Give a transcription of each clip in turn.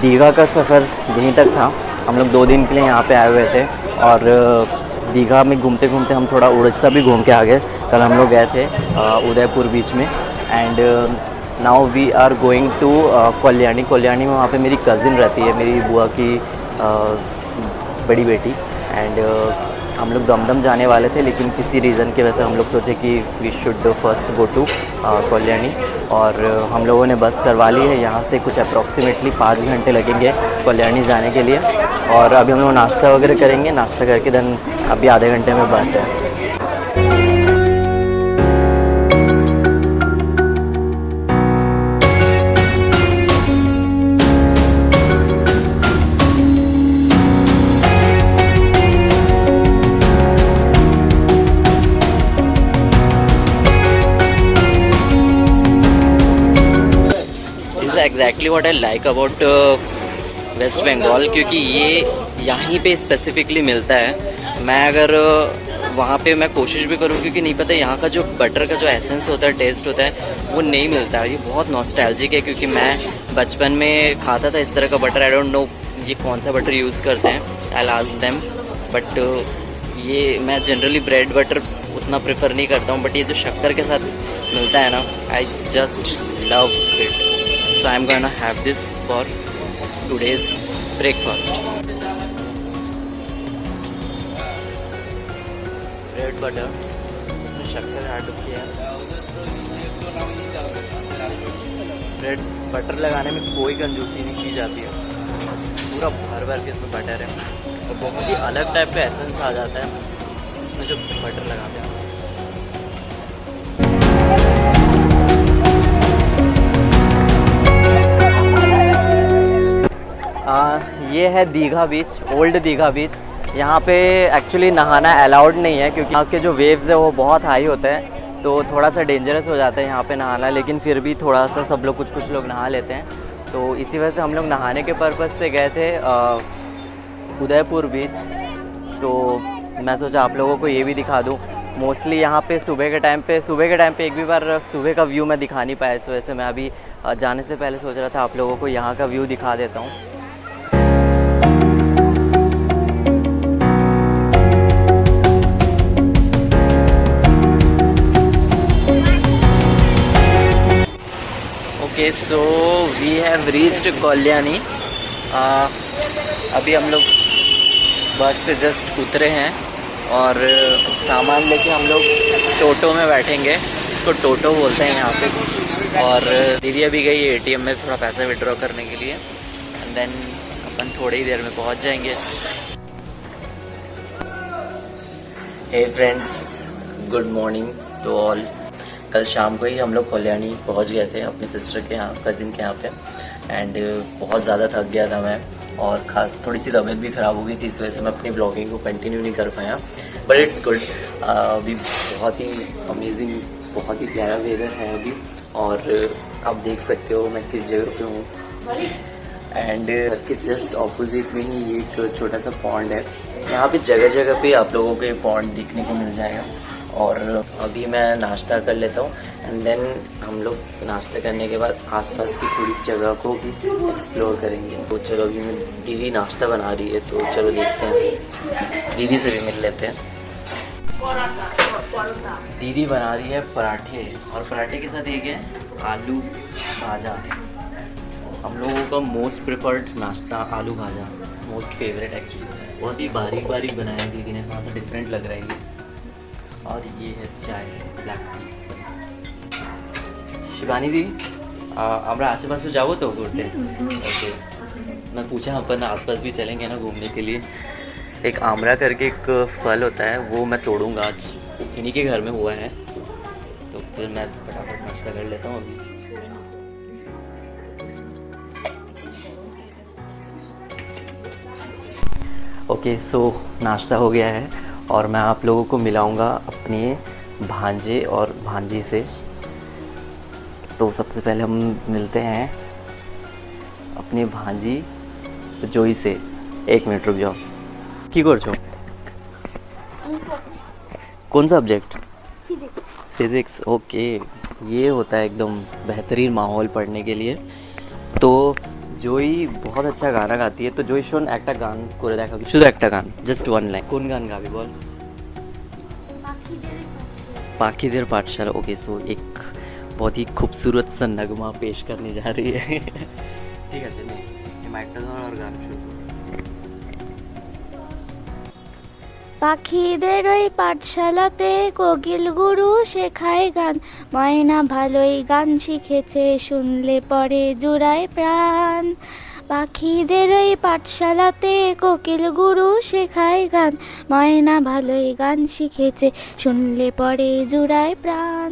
दीघा का सफ़र यहीं तक था। हम लोग 2 दिन के लिए यहाँ पे आए हुए थे और दीघा में घूमते घूमते हम थोड़ा उड़ीसा भी घूम के आ गए। कल हम लोग गए थे उदयपुर बीच में and now we are going to Kalyani. Kalyani में वहाँ पे मेरी कज़िन रहती है, मेरी बुआ की बड़ी बेटी एंड हम लोग दमदम जाने वाले थे, लेकिन किसी रीज़न की वजह से हम लोग सोचे कि we should first go to Kalyani और हम लोगों ने बस करवा ली है। यहाँ से कुछ अप्रॉक्सीमेटली 5 घंटे लगेंगे कल्याणी जाने के लिए और अभी हम लोग नाश्ता वगैरह करेंगे। नाश्ता करके देन अभी आधे घंटे में बस है। Exactly what I like about West Bengal, क्योंकि ये यहीं पे स्पेसिफिकली मिलता है। मैं अगर वहाँ पे मैं कोशिश भी करूँ, क्योंकि नहीं पता यहाँ का जो बटर का जो एसेंस होता है, टेस्ट होता है, वो नहीं मिलता है। ये बहुत नॉस्टैल्जिक है, क्योंकि मैं बचपन में खाता था इस तरह का बटर। आई डोंट नो ये कौन सा बटर यूज़ करते हैं, आई आस्क देम, बट ये मैं जनरली ब्रेड बटर उतना प्रेफर नहीं करता हूँ, बट ये जो शक्कर के साथ मिलता है ना, I just love it. So I'm gonna have this for today's breakfast. Bread butter, इसमें शक्कर ऐड किया है। ब्रेड बटर लगाने में कोई कंजूसी नहीं की जाती है, पूरा भर भर के इसमें बटर है और बहुत ही अलग टाइप का एसेंस आ जाता है इसमें जो बटर लगाते हैं। ये है दीघा बीच, ओल्ड दीघा बीच। यहाँ पे एक्चुअली नहाना अलाउड नहीं है, क्योंकि यहाँ के जो वेव्स है वो बहुत हाई होते हैं, तो थोड़ा सा डेंजरस हो जाता है यहाँ पे नहाना। लेकिन फिर भी थोड़ा सा सब लोग कुछ लोग नहा लेते हैं, तो इसी वजह से हम लोग नहाने के पर्पज़ से गए थे उदयपुर बीच। तो मैं सोचा आप लोगों को ये भी दिखा दूँ। मोस्टली यहाँ पे सुबह के टाइम पे एक भी बार सुबह का व्यू मैं दिखा नहीं पाया, इस वजह से मैं अभी जाने से पहले सोच रहा था आप लोगों को यहाँ का व्यू दिखा देता हूँ। Okay, so we have reached Kalyani. अभी हम लोग बस से जस्ट उतरे हैं और सामान लेके हम लोग टोटो में बैठेंगे। इसको टोटो बोलते हैं यहाँ पे। और दीदी अभी गई है एटीएम में थोड़ा पैसा विड्रॉ करने के लिए एंड देन अपन थोड़ी ही देर में पहुँच जाएंगे। Hey friends, good morning to all. कल शाम को ही हम लोग कल्याणी पहुंच गए थे अपनी सिस्टर के यहाँ, कज़िन के यहाँ पे एंड बहुत ज़्यादा थक गया था मैं और ख़ास थोड़ी सी तबीयत भी ख़राब हो गई थी, इस वजह से मैं अपनी ब्लॉगिंग को कंटिन्यू नहीं कर पाया, बट इट्स गुड। अभी बहुत ही अमेजिंग, बहुत ही प्यारा वेदर है अभी और आप देख सकते हो मैं किस जगह पे हूँ एंड के जस्ट ऑपोजिट में ही ये एक छोटा सा पॉन्ड है। यहाँ पे जगह जगह पे आप लोगों को ये पॉन्ड दिखने को मिल जाएगा। और अभी मैं नाश्ता कर लेता हूँ एंड देन हम लोग नाश्ता करने के बाद आसपास की थोड़ी जगह को भी एक्सप्लोर करेंगे। तो चलो, अभी मैं दीदी नाश्ता बना रही है, तो चलो देखते हैं, दीदी से भी मिल लेते हैं। दीदी बना रही है पराठे और पराठे के साथ एक है आलू भाजा। हम लोगों का मोस्ट प्रेफर्ड नाश्ता आलू भाजा, मोस्ट फेवरेट एक्चुअली। बहुत ही बारीक बारीक बनाया दीदी ने, थोड़ा सा डिफरेंट लग रहा है ये। और ये है चाय, ब्लैक टी। शिवानी दी, আমরা आसपास जाओ तो घूमते ओके। मैं पूछा अपन आसपास भी चलेंगे ना घूमने के लिए। एक आमरा करके एक फल होता है, वो मैं तोड़ूंगा आज, इन्हीं के घर में हुआ है, तो फिर मैं फटाफट नाश्ता कर लेता हूँ अभी। ओके, सो नाश्ता हो गया है और मैं आप लोगों को मिलाऊंगा अपने भांजे और भांजी से। तो सबसे पहले हम मिलते हैं अपनी भांजी जोई से। 1 मिनट रुक जाओ। की करछो? कौन सा सब्जेक्ट? फिजिक्स। ओके, ये होता है एकदम बेहतरीन माहौल पढ़ने के लिए। तो জয়ী बहुत अच्छा गाना गाती है। तो জয়ী শোন একটা গান করে দেখাবি, শুধু একটা গান, জাস্ট ওয়ান লাইন। কোন গান গাবি বল? पाखीदेर पाठशाला। ओके, सो एक बहुत ही खूबसूरत सा नगमा पेश करने जा रही है। ठीक है, चलिए माइकটা ধর और গান শুরু। পাখিদের ওই পাঠশালাতে কোকিল গুরু শেখায় গান, ময়না ভালোই গান শিখেছে, শুনলে পরে জুড়ায় প্রাণ। পাখিদের ওই পাঠশালাতে কোকিল গুরু শেখায় গান, ময়না ভালোই গান শিখেছে, শুনলে পরে জুড়ায় প্রাণ।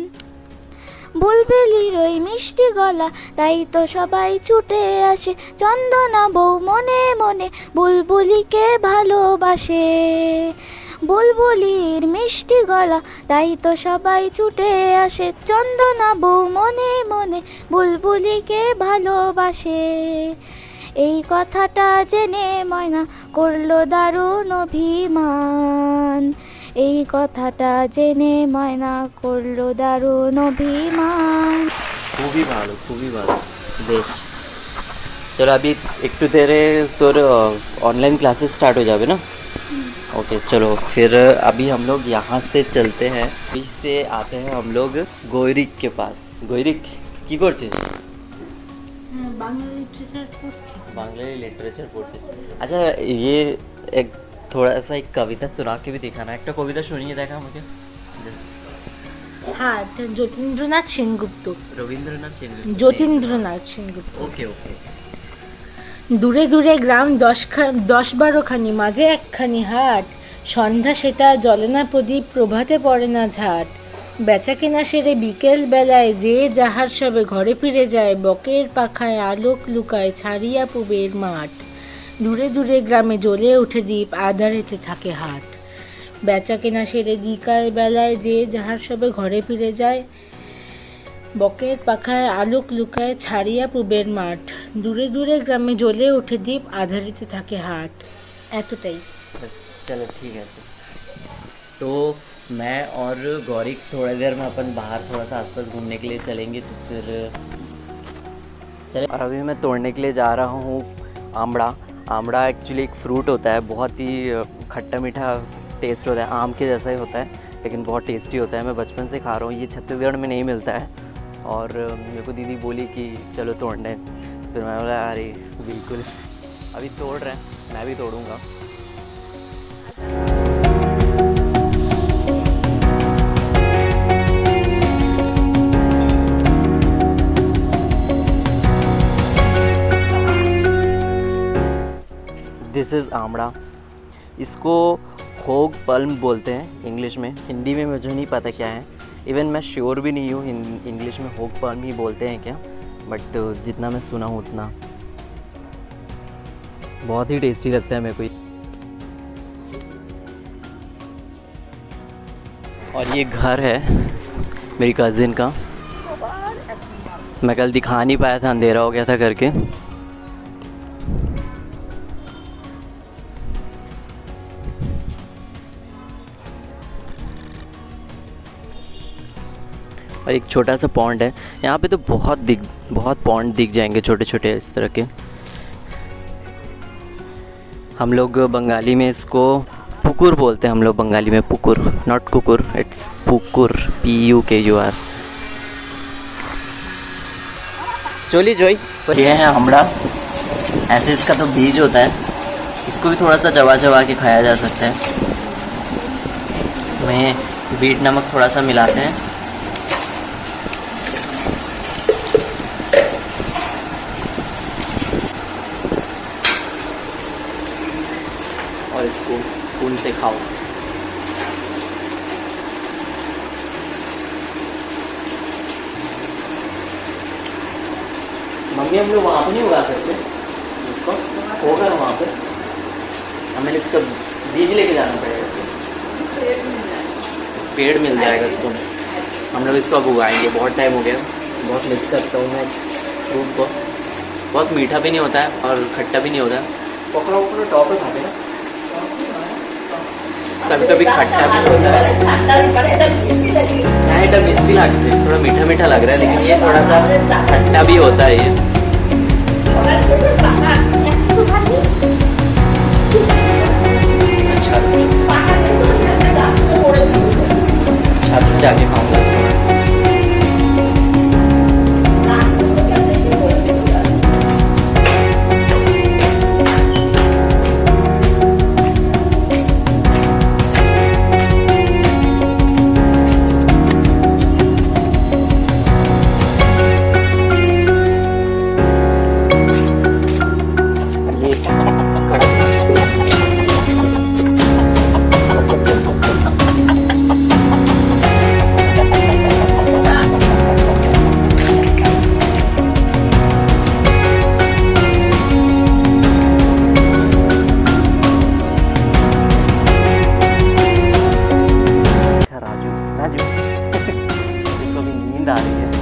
বুলবুলির ওই মিষ্টি গলা, তাই তো সবাই ছুটে আসে, চন্দনা বউ মনে মনে বুলবুলিকে ভালোবাসে। বুলবুলির মিষ্টি গলা, তাই তো সবাই ছুটে আসে, চন্দনা বউ মনে মনে বুলবুলিকে ভালোবাসে। এই কথাটা জেনে ময়না করলো দারুণ অভিমান, এই কথাটা জেনে ময়না করলো দারুণ অভিমান। খুবই ভালো, খুবই ভালো, বেশ। চলো अभी একটু দেরে তোর ऑनलाइन क्लासेस स्टार्ट हो जावे ना। ओके चलो, फिर अभी हम लोग यहाँ से चलते हैं, अभी से आते हैं हम लोग গৈরিক के पास। গৈরিক কি করছিস? বাংলা লিটারেচার পড়ছি। बांग्ला लिटरेचर পড়ছিস? अच्छा, ये एक थोड़ा सा एक कविता सुना के भी दिखाना। एक तो कविता सुनिए देखा मुझे। হ্যাঁ, যতীন্দ্রনাথ সেনগুপ্ত। रविंद्रनाथ सेनगुप्त। যতীন্দ্রনাথ সেনগুপ্ত। Okay okay. দূরে দূরে গ্রাম 10-12খানি, মাঝে একখানি হাট, সন্ধ্যা সেটা জ্বলে না প্রদীপ, প্রভাতে পড়ে না ঝাট। বেচা কেনা সেরে বিকেল বেলায় যে যাহার সবে ঘরে ফিরে যায়, বকের পাখায় আলোক লুকায় ছাড়িয়া পুবের মাঠ। দূরে দূরে গ্রামে জ্বলে ওঠে দ্বীপ, আধারেতে থাকে হাট। বেচা কেনা সেরে বিকাল বেলায় যে যাহার সবে ঘরে ফিরে যায়, বকের পাখায় আলোক লুকায় ছাড়িয়া পুবের মাঠ। দূরে দূরে গ্রামে জ্বলে ওঠে দ্বীপ, আধারিতে থাকে হাট। এতটাই। चलो ठीक है। तो मैं और गौरिक थोड़ी देर में अपन बाहर थोड़ा सा आसपास घूमने के लिए चलेंगे, तो फिर चले। और अभी मैं तोड़ने के लिए जा रहा हूँ आमड़ा। आमड़ा एक्चुअली एक फ्रूट होता है, बहुत ही खट्टा मीठा टेस्ट होता है, आम के जैसा ही होता है, लेकिन बहुत टेस्टी होता है। मैं बचपन से खा रहा हूँ, ये छत्तीसगढ़ में नहीं मिलता है। और मेरे को दीदी बोली कि चलो तोड़ने, फिर मैंने बोला अरे बिल्कुल, अभी तोड़ रहे हैं, मैं भी तोड़ूंगा। This is आमड़ा। इसको होग पल्म बोलते हैं इंग्लिश में, हिंदी में मुझे नहीं पता क्या है। इवन मैं श्योर भी नहीं हूँ इंग्लिश में होग पल्म ही बोलते हैं क्या, बट जितना मैं सुना हूँ उतना। बहुत ही टेस्टी लगता है मेरे को। और ये घर है मेरी कज़िन का, मैं कल दिखा नहीं पाया था, अंधेरा हो गया था करके। और एक छोटा सा पॉन्ड है यहाँ पे, तो बहुत पॉन्ड दिख जाएंगे छोटे छोटे इस तरह के। हम लोग बंगाली में इसको पुकुर बोलते हैं, हम लोग बंगाली में पुकुर, नॉट कुकुर, इट्स पुकुर, PUKUR। चोली जोई ये है आमड़ा। ऐसे इसका तो बीज होता है, इसको भी थोड़ा सा चबा चबा के खाया जा सकता है। इसमें बीट नमक थोड़ा सा मिलाते हैं, और इसको स्पून से खाओ। मम्मी हम लोग वहाँ पे नहीं उगा सकते इसको, होगा वहाँ पे, हमें इसका बीज लेके जाना पड़ेगा। पेड़ मिल जाएगा इसको, हम लोग इसको अब उगाएंगे। बहुत टाइम हो गया, बहुत मिस करता हूँ मैं फ्रूट को। बहुत मीठा भी नहीं होता है और खट्टा भी नहीं होता है। पकड़ा पकड़ा टॉप पे खाते हैं, कभी कभी खट्टा भी होता है। नहीं तो मिष्टी लगता है, थोड़ा मीठा मीठा लग रहा है, लेकिन ये थोड़ा सा खट्टा भी होता है ये। जाके खाऊंगा इसको। राजू राजू इसको भी नींद आ रही है।